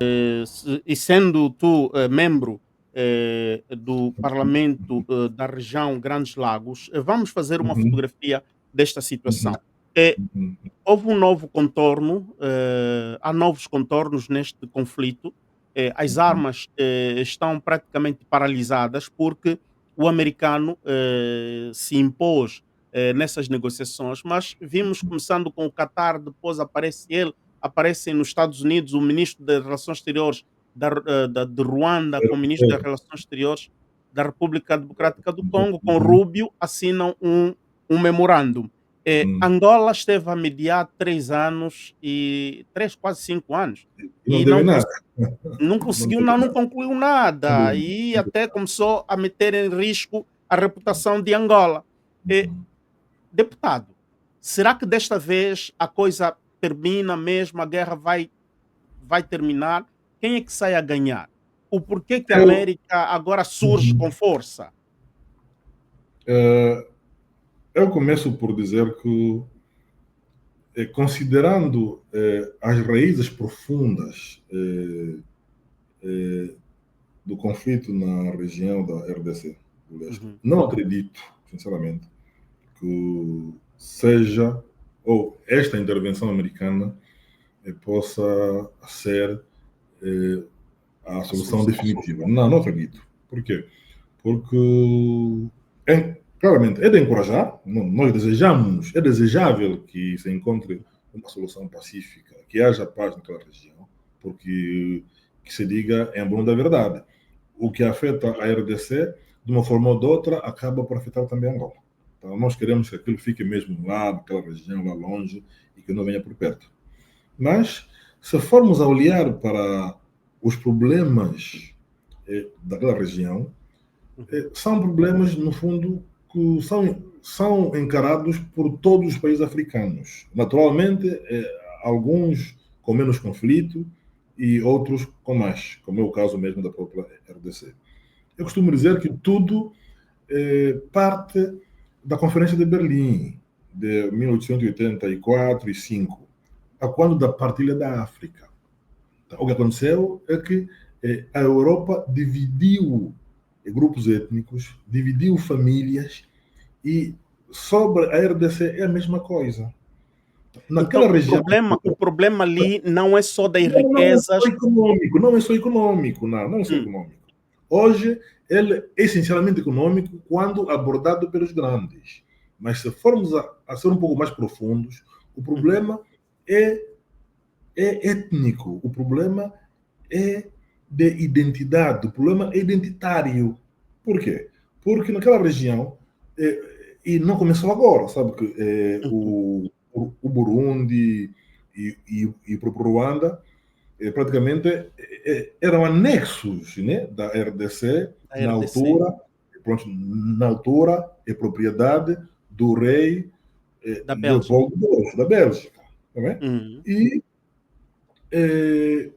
E sendo tu membro do Parlamento da região Grandes Lagos, vamos fazer uma Uhum, fotografia desta uhum, situação. uhum, Houve um novo contorno, há novos contornos neste conflito. As uhum. armas estão praticamente paralisadas porque o americano se impôs nessas negociações, mas vimos começando com o Qatar, depois aparece ele, aparece nos Estados Unidos o ministro das Relações Exteriores de Ruanda com o ministro das Relações Exteriores da República Democrática do Congo, com Uhum, Rubio, assinam um memorando. uhum. Angola esteve a mediar 3 anos e 3, quase 5 anos, E não e teve nada. não Não conseguiu, teve não nada. concluiu nada, e até começou a meter em risco a reputação de Angola. Eh, Deputado, será que desta vez a coisa termina mesmo, a guerra vai terminar? Quem é que sai a ganhar? O porquê que a Eu, América agora surge com uhum. força? Eh, eu começo por dizer que, considerando as raízes profundas do conflito na região da RDC, do leste, Uhum. não acredito, sinceramente, que seja, ou esta intervenção americana possa ser eh, a A solução solução. definitiva. Não, não acredito. Por quê? Porque claramente é de encorajar, nós desejamos, é desejável que se encontre uma solução pacífica, que haja paz naquela região, porque que se diga em bom da verdade. O que afeta a RDC, de uma forma ou de outra, acaba por afetar também Angola. Então, nós queremos que aquilo fique mesmo lá, naquela região, lá longe, e que não venha por perto. Mas, se formos a olhar para os problemas daquela região, Uhum. são problemas, no fundo, que são encarados por todos os países africanos. Naturalmente, alguns com menos conflito e outros com mais, como é o caso mesmo da própria RDC. Eu costumo dizer que tudo parte da Conferência de Berlim, de 1884 e 5, a quando da partilha da África. Então, o que aconteceu é que a Europa dividiu grupos étnicos, dividiu famílias e sobre a RDC é a mesma coisa. Então Naquela região. o problema ali não é só das Não é só riquezas. econômico, não é só econômico, não é só Hum, econômico. Hoje, ele é essencialmente econômico quando abordado pelos grandes. Mas se formos a ser um pouco mais profundos, o uhum. problema é, é étnico, o problema é de identidade, o problema é identitário. Por quê? Porque naquela região, e não começou agora, sabe que Uhum. o Burundi e o próprio Ruanda praticamente eram anexos, né, da RDC A na RDC, altura, pronto, na altura é propriedade do rei da Bélgica. Leopoldo II, da Bélgica. Tá bem? Uhum. E eh,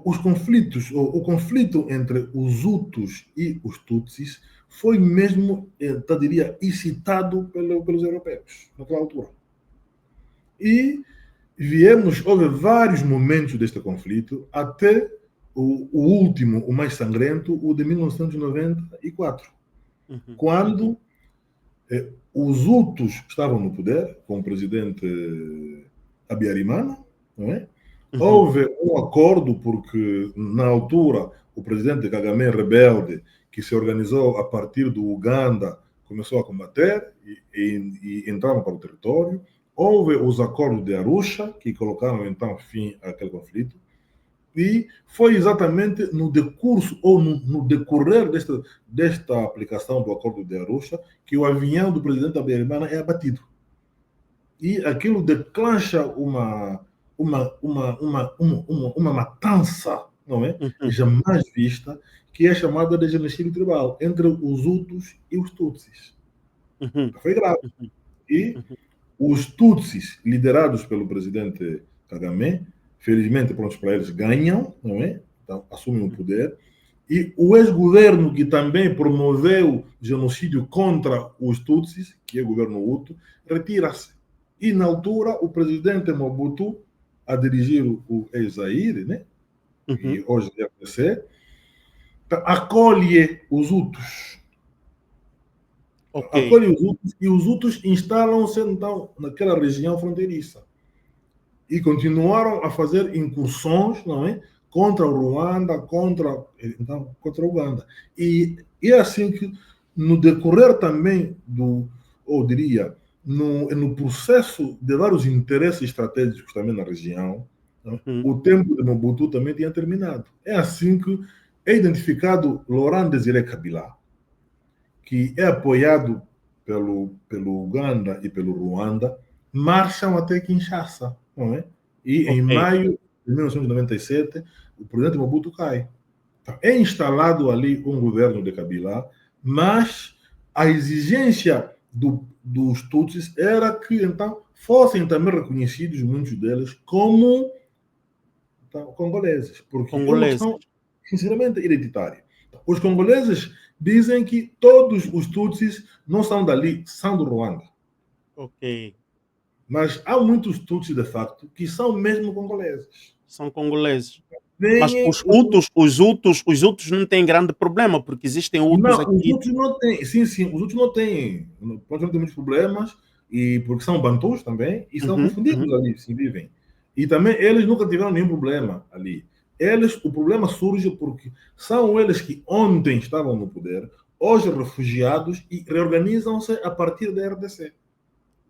os conflitos, o conflito entre os Hutus e os Tutsis foi mesmo, eu diria, incitado pelos europeus naquela altura. E houve vários momentos deste conflito, até o último, o mais sangrento, o de 1994, Uhum. quando os Hutus estavam no poder, com o presidente Abiyarimana, não é? Uhum. Houve um acordo, porque na altura o presidente Kagame rebelde, que se organizou a partir do Uganda, começou a combater e entraram para o território. Houve os acordos de Arusha, que colocaram então fim àquele conflito. E foi exatamente no decurso ou no decorrer desta aplicação do acordo de Arusha que o avião do presidente Abiyarimana é abatido. E aquilo declancha uma matança, não é? Uhum. Jamais vista, que é chamada de genocídio tribal entre os Hutus e os Tutsis. Uhum. Foi grave. Uhum. E Uhum. os Tutsis, liderados pelo presidente Kagame, felizmente, prontos para eles, ganham, não é? Então, assumem o poder. E o ex-governo que também promoveu genocídio contra os Tutsis, que é o governo Hutu, retira-se. E, na altura, o presidente Mobutu a dirigir o ex-Zaire, né? Uhum. E hoje é RDC, acolhe os Hutus. Ok. Acolhe os Hutus e os Hutus instalam-se então naquela região fronteiriça e continuaram a fazer incursões, não é? Contra o Ruanda, contra a Uganda. E é assim que, no decorrer também do, ou diria, no processo de vários interesses estratégicos também na região, não é? Uhum. O tempo de Mobutu também tinha terminado. É assim que é identificado Laurent Désiré Kabila, que é apoiado pelo Uganda e pelo Ruanda, marcham até Kinshasa, não é? E em Ok. maio de 1997, o presidente Mobutu cai. Então, é instalado ali um governo de Kabila, mas a exigência dos Tutsis era que, então, fossem também reconhecidos, muitos deles, como então, congoleses, porque é uma Congoleses. questão, sinceramente, identitária. Os congoleses dizem que todos os Tutsis não são dali, são do Ruanda. Ok. Mas há muitos Tutsis, de facto, que são mesmo congoleses. São congoleses. Mas Vêm os Hutus não têm grande problema, porque existem Hutus Não, os aqui. outros não têm. Sim, sim, os outros não têm. Pode ter muitos problemas, e porque são bantus também, e são Uhum, uhum. confundidos ali, se vivem. E também eles nunca tiveram nenhum problema ali. Eles, o problema surge porque são eles que ontem estavam no poder, hoje refugiados, e reorganizam-se a partir da RDC.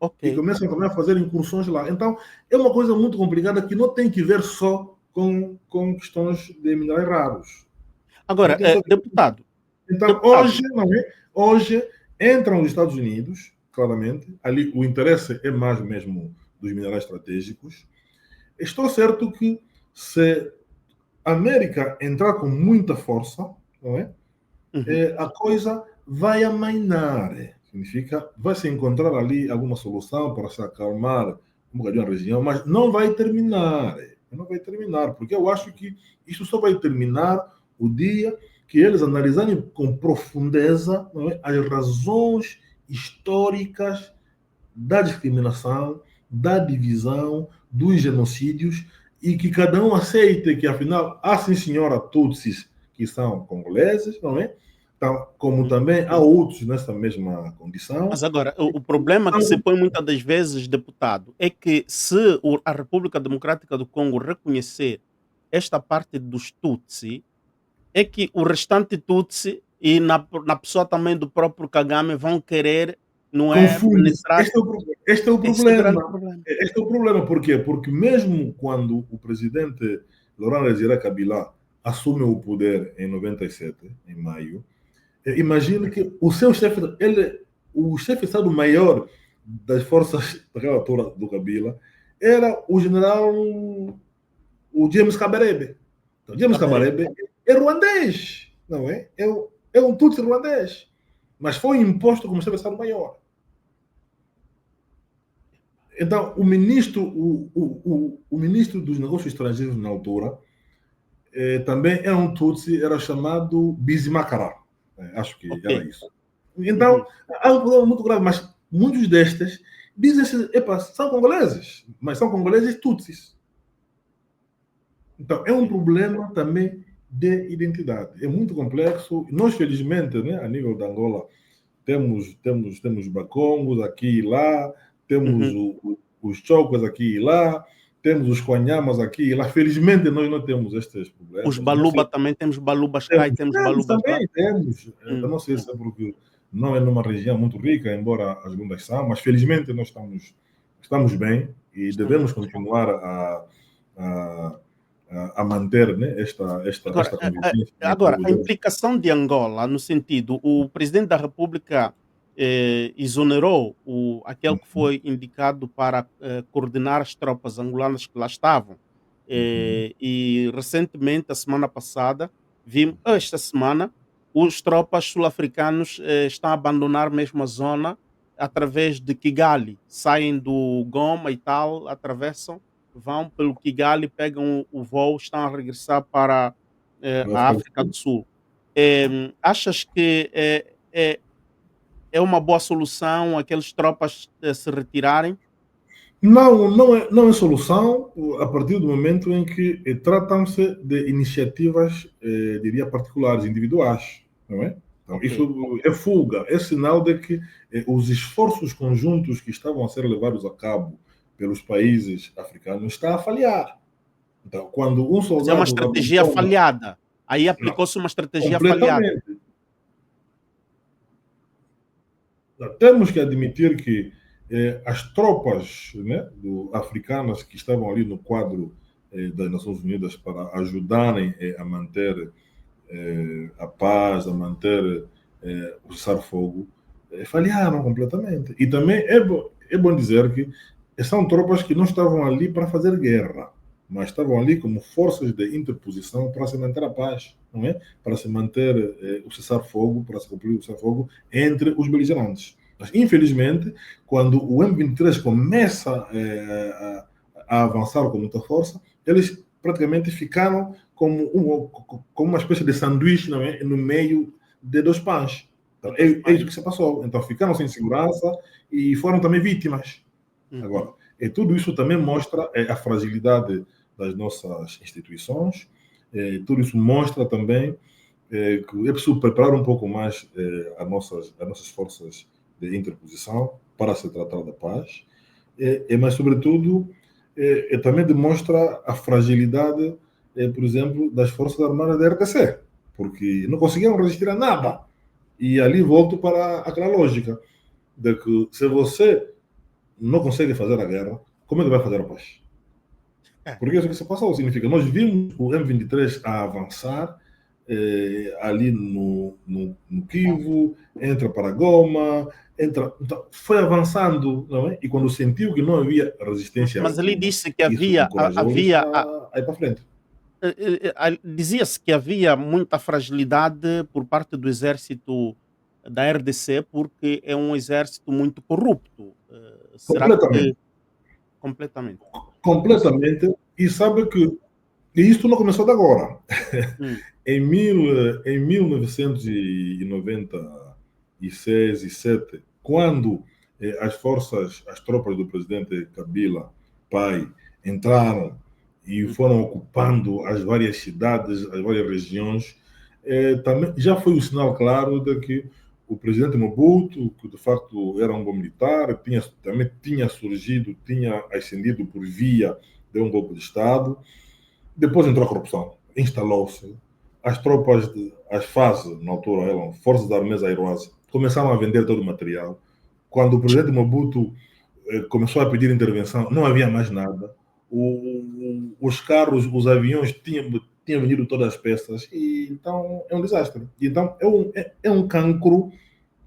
Ok. E começam também a fazer incursões lá. Então, é uma coisa muito complicada que não tem que ver só com questões de minerais raros. Não Agora, tem só deputado, então, deputado, hoje entram os Estados Unidos, claramente, ali o interesse é mais mesmo dos minerais estratégicos. Estou certo que se a América entrar com muita força, não é? uhum, A coisa vai amainar. Significa, vai se encontrar ali alguma solução para se acalmar um bocadinho a região, mas não vai terminar. Não vai terminar, porque eu acho que isso só vai terminar o dia que eles analisarem com profundeza, não é, as razões históricas da discriminação, da divisão, dos genocídios, e que cada um aceite que, afinal, há sim senhora Tutsis que são congoleses, não é? Então, como uhum. também há outros nessa mesma condição. Mas agora, o problema que se põe muitas das vezes, deputado, é que se a República Democrática do Congo reconhecer esta parte dos Tutsi, é que o restante Tutsi e na pessoa também do próprio Kagame vão querer, não é, Confunde. penetrar. Este é o Esse é o grande problema. problema. Este é o problema. Por quê? Porque mesmo quando o presidente Laurent Desiré Kabila assume o poder em 97, em maio, imagine que o seu chefe, o chefe de Estado-Maior das forças daquela altura do Kabila, era o general, o James Kabarebe. Então, James Caberé. Kabarebe é ruandês, não é? É um Tutsi ruandês. Mas foi imposto como chefe de Estado-Maior. Então, o ministro dos Negócios Estrangeiros na altura também era um Tutsi, era chamado Bizimakara. Acho que Ok. era isso. Então, Uhum. há um problema muito grave, mas muitos destes dizem-se, são congoleses, mas são congoleses tutsis. Então, é um Ok. problema também de identidade. É muito complexo. Nós, felizmente, né, a nível da Angola, temos bacongos aqui e lá, temos Uhum. os chocos aqui e lá, temos os quanhamas aqui e lá. Felizmente, nós não temos estes Os problemas. Não sei. Baluba também, temos Balubas cá e Temos, temos temos Balubas lá. também, temos. Eu Hum, não sei hum. se é porque não é numa região muito rica, embora as bundas são, mas felizmente nós estamos bem e Estamos. devemos continuar a, a manter, né, Agora, esta convivência entre agora, os a dois. implicação de Angola, no sentido, o presidente da República exonerou aquele que Uhum, foi indicado para coordenar as tropas angolanas que lá estavam. uhum, E recentemente, a semana passada, vimos, esta semana, os tropas sul-africanos estão a abandonar mesmo a zona através de Kigali, saem do Goma e tal, atravessam, vão pelo Kigali, pegam o voo, estão a regressar para para a ficar do África do Sul. Achas que é uma boa solução aqueles tropas se retirarem? Não é solução a partir do momento em que tratam-se de iniciativas, diria, particulares, individuais, não é? Então, Ok. isso é fuga, é sinal de que os esforços conjuntos que estavam a ser levados a cabo pelos países africanos está a falhar. Então, quando um Mas é uma soldado abre estratégia bomba, falhada. Aí não, aplicou-se uma estratégia falhada. completamente. Temos que admitir que as tropas, né, africanas que estavam ali no quadro das Nações Unidas para ajudarem a manter a paz, a manter o cessar-fogo, falharam completamente. E também é bom dizer que são tropas que não estavam ali para fazer guerra, mas estavam ali como forças de interposição para se manter a paz, não é? Para se manter o cessar-fogo, para se cumprir o cessar-fogo entre os beligerantes. Mas, infelizmente, quando o M23 começa a avançar com muita força, eles praticamente ficaram como uma espécie de sanduíche, não é? No meio de dois pães. Então, é isso que se passou. Então, ficaram sem segurança e foram também vítimas. Uhum. Agora, tudo isso também mostra a fragilidade das nossas instituições, tudo isso mostra também que é preciso preparar um pouco mais as nossas forças de interposição para se tratar da paz, mas, sobretudo, também demonstra a fragilidade, por exemplo, das Forças Armadas da RDC, porque não conseguiram resistir a nada. E ali volto para aquela lógica de que se você não consegue fazer a guerra, como é que vai fazer a paz? É. Porque isso que se passou significa, nós vimos o M23 a avançar ali no Kivu, entra para Goma, então, foi avançando, não é? E quando sentiu que não havia resistência Mas ali alguma, disse que isso encorajou-os a ir para frente. dizia-se que havia muita fragilidade por parte do exército da RDC, porque é um exército muito corrupto. Será que Completamente. completamente? Isso. Completamente. E sabe que e isto não começou de agora. Hum. Em 1996 e 7, quando as tropas do presidente Kabila, pai, entraram e Hum. foram ocupando as várias cidades, as várias regiões, também já foi um sinal claro de que o presidente Mobutu, que de facto era um bom militar, também tinha surgido, tinha ascendido por via de um golpe de Estado. Depois entrou a corrupção, instalou-se. As tropas, as FAS, na altura eram Forças Armadas Aeroas, começaram a vender todo o material. Quando o presidente Mobutu começou a pedir intervenção, não havia mais nada. Os carros, os aviões tinham vendido todas as peças. E então é um desastre. E, então é um cancro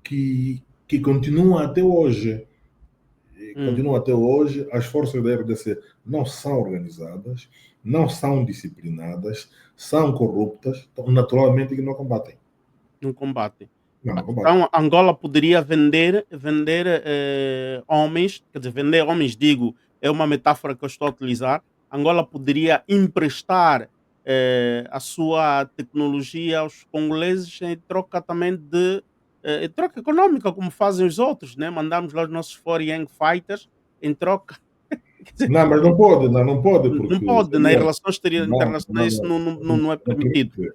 que continua até hoje. Hum. Continua até hoje, as forças da RDC não são organizadas, não são disciplinadas, são corruptas, então, naturalmente que não combatem. No combate. Não, não combatem. Então Angola poderia vender, homens, quer dizer, vender homens, digo, é uma metáfora que eu estou a utilizar. Angola poderia emprestar, a sua tecnologia aos congoleses em troca também de em troca econômica, como fazem os outros, né, mandamos lá os nossos foreign fighters em troca. Quer dizer, Não, mas não pode, não pode, não porque pode, nas seria. relações Não, internacionais isso não é não permitido.